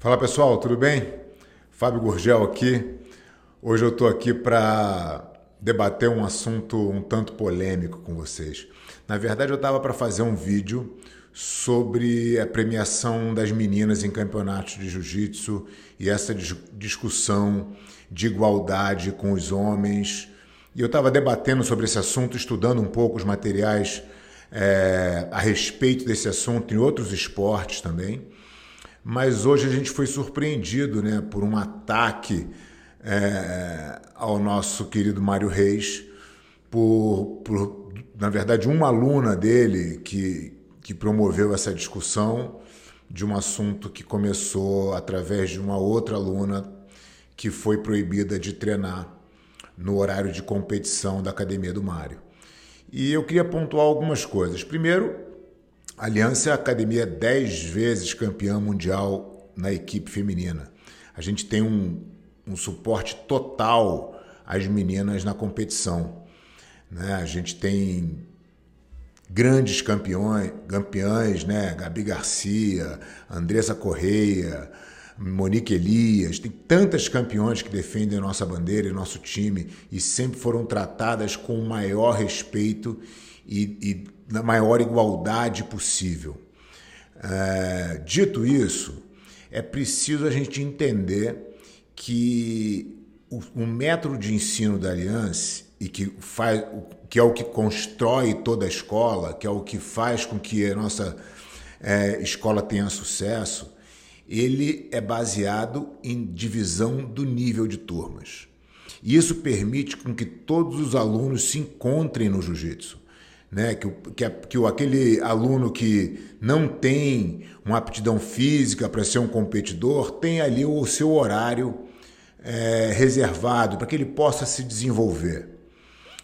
Fala pessoal, tudo bem? Fábio Gurgel aqui. Hoje eu estou aqui para debater um assunto um tanto polêmico com vocês. Na verdade, eu estava para fazer um vídeo sobre a premiação das meninas em campeonatos de jiu-jitsu e essa discussão de igualdade com os homens. E eu estava debatendo sobre esse assunto, estudando um pouco os materiais a respeito desse assunto em outros esportes também. Mas hoje a gente foi surpreendido, né, por um ataque ao nosso querido Mário Reis, na verdade, uma aluna dele que promoveu essa discussão de um assunto que começou através de uma outra aluna que foi proibida de treinar no horário de competição da academia do Mário. E eu queria pontuar algumas coisas. Primeiro, a Aliança é a academia 10 vezes campeã mundial na equipe feminina. A gente tem um suporte total às meninas na competição, né? A gente tem grandes campeãs, né? Gabi Garcia, Andressa Correia, Monique Elias, tem tantas campeões que defendem a nossa bandeira e nosso time e sempre foram tratadas com o maior respeito e na maior igualdade possível. Dito isso, é preciso a gente entender que o método de ensino da Aliança, e que é o que constrói toda a escola, que é o que faz com que a nossa escola tenha sucesso, ele é baseado em divisão do nível de turmas. E isso permite com que todos os alunos se encontrem no jiu-jitsu. Né? Aquele aluno que não tem uma aptidão física para ser um competidor tem ali o seu horário reservado para que ele possa se desenvolver.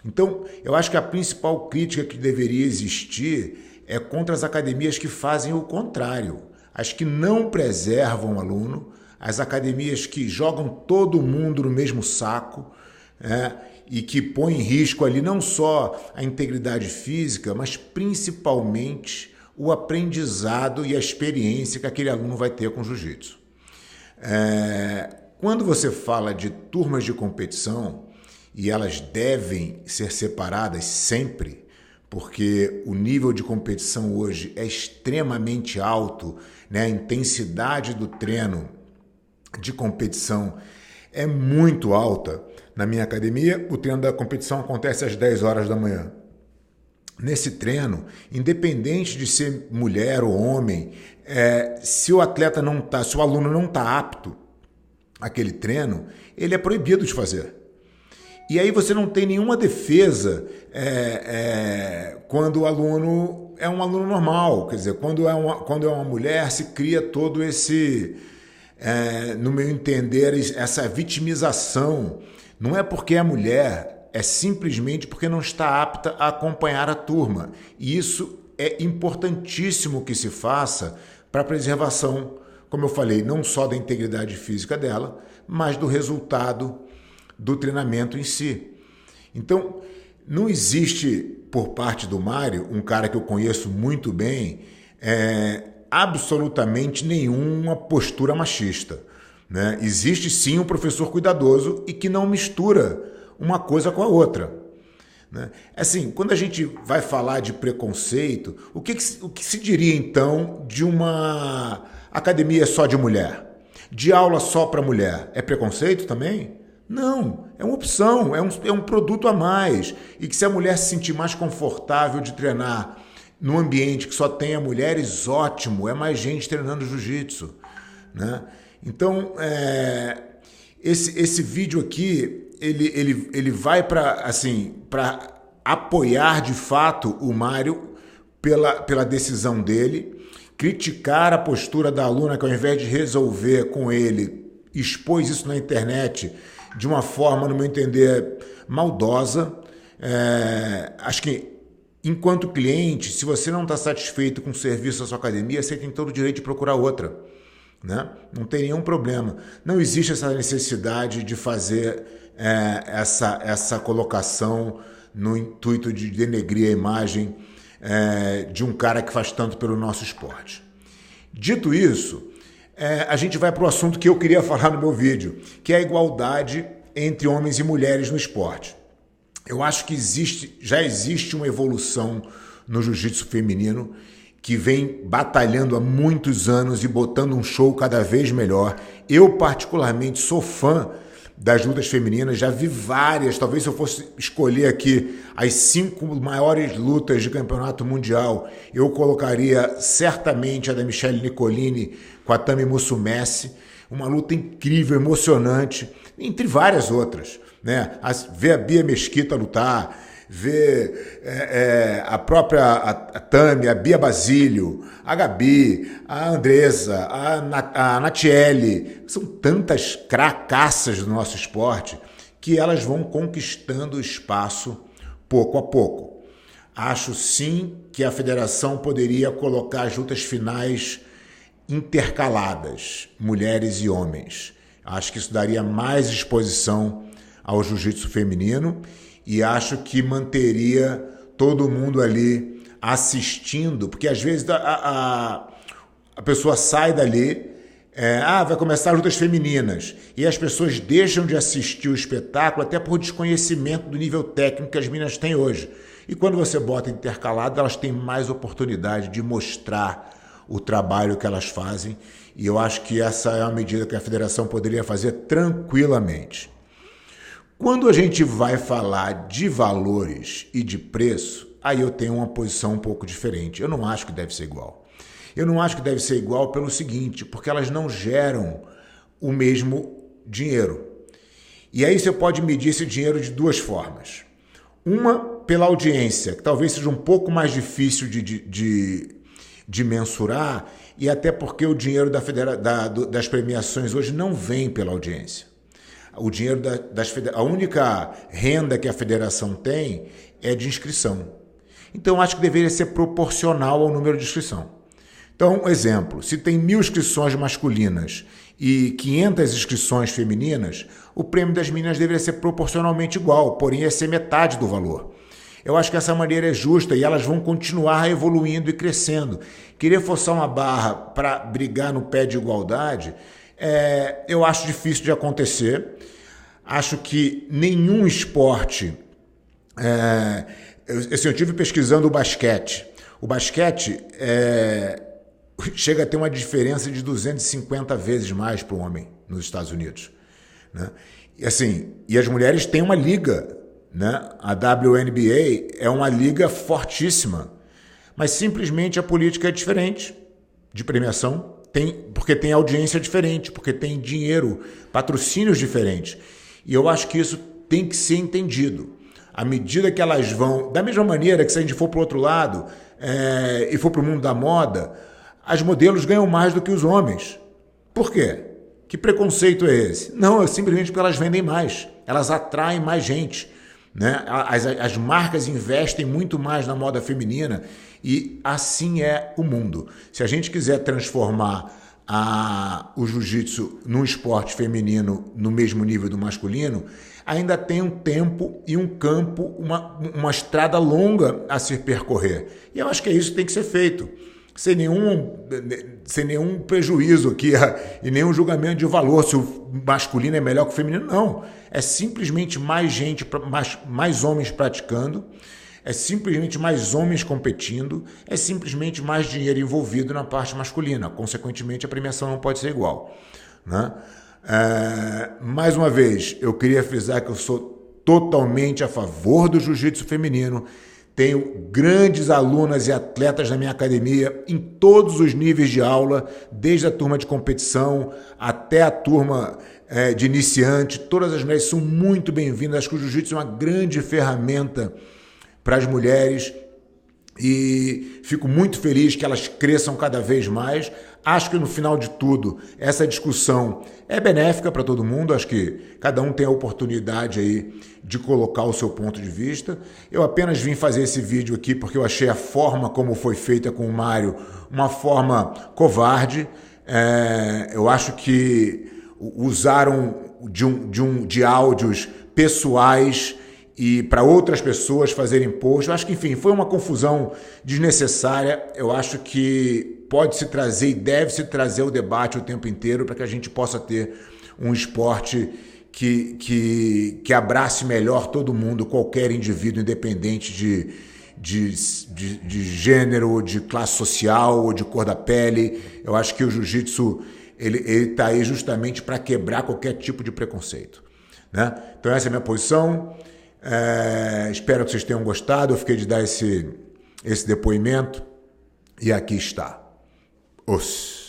Então, eu acho que a principal crítica que deveria existir é contra as academias que fazem o contrário, as que não preservam o aluno, as academias que jogam todo mundo no mesmo saco, e que põe em risco ali não só a integridade física, mas principalmente o aprendizado e a experiência que aquele aluno vai ter com o jiu-jitsu. Quando você fala de turmas de competição, e elas devem ser separadas sempre, porque o nível de competição hoje é extremamente alto, né? A intensidade do treino de competição é muito alta. Na minha academia, o treino da competição acontece às 10 horas da manhã. Nesse treino, independente de ser mulher ou homem, se o aluno não está apto àquele treino, ele é proibido de fazer. E aí você não tem nenhuma defesa quando o aluno é um aluno normal. Quer dizer, quando é uma mulher, se cria todo esse, no meu entender, essa vitimização. Não é porque é mulher, é simplesmente porque não está apta a acompanhar a turma. E isso é importantíssimo que se faça para a preservação, como eu falei, não só da integridade física dela, mas do resultado do treinamento em si. Então, não existe, por parte do Mário, um cara que eu conheço muito bem, absolutamente nenhuma postura machista. Né? Existe sim um professor cuidadoso e que não mistura uma coisa com a outra. Né? Assim, quando a gente vai falar de preconceito, o que se diria então de uma academia só de mulher? De aula só para mulher? É preconceito também? Não, é uma opção, é um produto a mais. E que se a mulher se sentir mais confortável de treinar num ambiente que só tenha mulheres, ótimo, é mais gente treinando jiu-jitsu. Né? Então, esse vídeo aqui, ele vai para apoiar de fato o Mário pela decisão dele, criticar a postura da aluna que ao invés de resolver com ele, expôs isso na internet de uma forma, no meu entender, maldosa. Acho que, enquanto cliente, se você não está satisfeito com o serviço da sua academia, você tem todo o direito de procurar outra. Né? Não tem nenhum problema. Não existe essa necessidade de fazer essa colocação no intuito de denegrir a imagem de um cara que faz tanto pelo nosso esporte. Dito isso, a gente vai para o assunto que eu queria falar no meu vídeo, que é a igualdade entre homens e mulheres no esporte. Eu acho que já existe uma evolução no jiu-jitsu feminino que vem batalhando há muitos anos e botando um show cada vez melhor. Eu, particularmente, sou fã das lutas femininas, já vi várias, talvez se eu fosse escolher aqui as 5 maiores lutas de campeonato mundial, eu colocaria certamente a da Michelle Nicolini com a Tami Musumeci, uma luta incrível, emocionante, entre várias outras, né? Ver a Bia Mesquita lutar, ver a própria a Tami, a Bia Basílio, a Gabi, a Andressa, a Natiele, são tantas cracaças do nosso esporte que elas vão conquistando espaço pouco a pouco. Acho sim que a federação poderia colocar as lutas finais intercaladas, mulheres e homens. Acho que isso daria mais exposição ao jiu-jitsu feminino e acho que manteria todo mundo ali assistindo, porque às vezes a pessoa sai dali, vai começar as lutas femininas, e as pessoas deixam de assistir o espetáculo até por desconhecimento do nível técnico que as meninas têm hoje. E quando você bota intercalado, elas têm mais oportunidade de mostrar o trabalho que elas fazem, e eu acho que essa é uma medida que a federação poderia fazer tranquilamente. Quando a gente vai falar de valores e de preço, aí eu tenho uma posição um pouco diferente. Eu não acho que deve ser igual. Eu não acho que deve ser igual pelo seguinte, porque elas não geram o mesmo dinheiro. E aí você pode medir esse dinheiro de 2 formas. Uma, pela audiência, que talvez seja um pouco mais difícil de mensurar, e até porque o dinheiro das premiações hoje não vem pela audiência. O dinheiro a única renda que a federação tem é de inscrição. Então, acho que deveria ser proporcional ao número de inscrição. Então, um exemplo, se tem 1.000 inscrições masculinas e 500 inscrições femininas, o prêmio das meninas deveria ser proporcionalmente igual, porém ia ser metade do valor. Eu acho que essa maneira é justa e elas vão continuar evoluindo e crescendo. Querer forçar uma barra para brigar no pé de igualdade, eu acho difícil de acontecer. Acho que nenhum esporte... eu tive pesquisando o basquete. O basquete chega a ter uma diferença de 250 vezes mais para o homem nos Estados Unidos, né? E as mulheres têm uma liga, né? A WNBA é uma liga fortíssima, mas simplesmente a política é diferente de premiação, porque tem audiência diferente, porque tem dinheiro, patrocínios diferentes. E eu acho que isso tem que ser entendido. À medida que elas vão... Da mesma maneira que se a gente for para o outro lado e for para o mundo da moda, as modelos ganham mais do que os homens. Por quê? Que preconceito é esse? Não, é simplesmente porque elas vendem mais. Elas atraem mais gente, né? As marcas investem muito mais na moda feminina e assim é o mundo. Se a gente quiser transformar o jiu-jitsu num esporte feminino no mesmo nível do masculino, ainda tem um tempo e um campo, uma estrada longa a se percorrer. E eu acho que é isso que tem que ser feito, sem nenhum prejuízo aqui e nenhum julgamento de valor, se o masculino é melhor que o feminino. Não, é simplesmente mais gente, mais homens praticando, é simplesmente mais homens competindo, é simplesmente mais dinheiro envolvido na parte masculina. Consequentemente, a premiação não pode ser igual, né? Mais uma vez, eu queria frisar que eu sou totalmente a favor do jiu-jitsu feminino. Tenho grandes alunas e atletas na minha academia em todos os níveis de aula, desde a turma de competição até a turma de iniciante. Todas as mulheres são muito bem-vindas. Acho que o jiu-jitsu é uma grande ferramenta para as mulheres e fico muito feliz que elas cresçam cada vez mais. Acho que no final de tudo, essa discussão é benéfica para todo mundo. Acho que cada um tem a oportunidade aí de colocar o seu ponto de vista. Eu apenas vim fazer esse vídeo aqui porque eu achei a forma como foi feita com o Mário uma forma covarde. Eu acho que usaram de áudios pessoais e para outras pessoas fazerem post. Eu acho que, enfim, foi uma confusão desnecessária. Eu acho que pode se trazer e deve se trazer o debate o tempo inteiro para que a gente possa ter um esporte que abrace melhor todo mundo, qualquer indivíduo, independente de gênero, ou de classe social, ou de cor da pele. Eu acho que o jiu-jitsu ele está aí justamente para quebrar qualquer tipo de preconceito, né? Então essa é a minha posição. Espero que vocês tenham gostado. Eu fiquei de dar esse depoimento e aqui está. Os